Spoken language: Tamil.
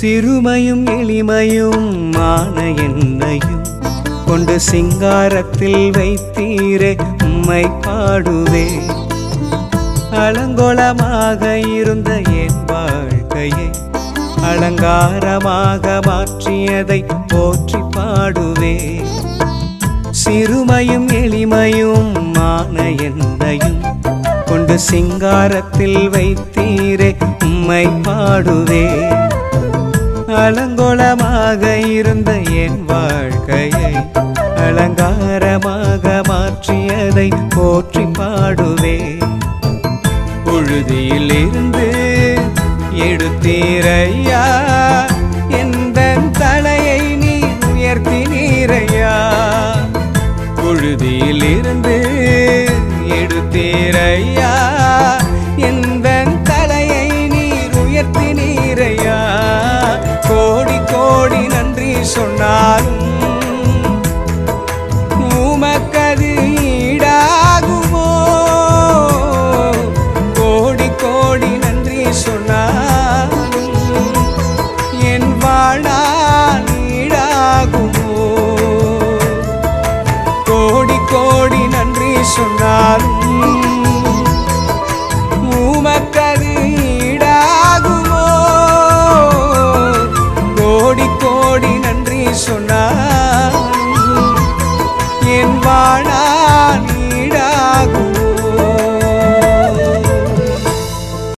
சிறுமையும் எளிமையும் மான என்னையும் கொண்டு சிங்காரத்தில் வைத்தீரே உம்மை பாடுவே. அலங்கோலமாக இருந்த என் வாழ்க்கையை அலங்காரமாக மாற்றியதை போற்றி பாடுவே. சிறுமையும் எளிமையும் மான என்னையும் கொண்டு சிங்காரத்தில் வைத்தீரே உம்மை பாடுவே. அலங்கோலமாக இருந்த என் வாழ்க்கையை அலங்காரமாக மாற்றியதை போற்றி பாடுவே. புழுதியில் இருந்து எடுத்தீரையா, எந்தன் தலையை நீ உயர்த்தினீரையா. புழுதியில் இருந்து எடுத்தீரையா, எந்தன் தலையை நீர் உயர்த்தினீரையா. கோடி கோடி நன்றி சொன்னாலும் உமக்கது ஈடாகுமோ. கோடி கோடி நன்றி சொன்னாலும் என் வாழ்நாள் ஈடாகுமோ. கோடி கோடி நன்றி சொன்னாலும் உமக்கது ஈடாகுமோ. கோடி கோடி நன்றி சொன்னாலும்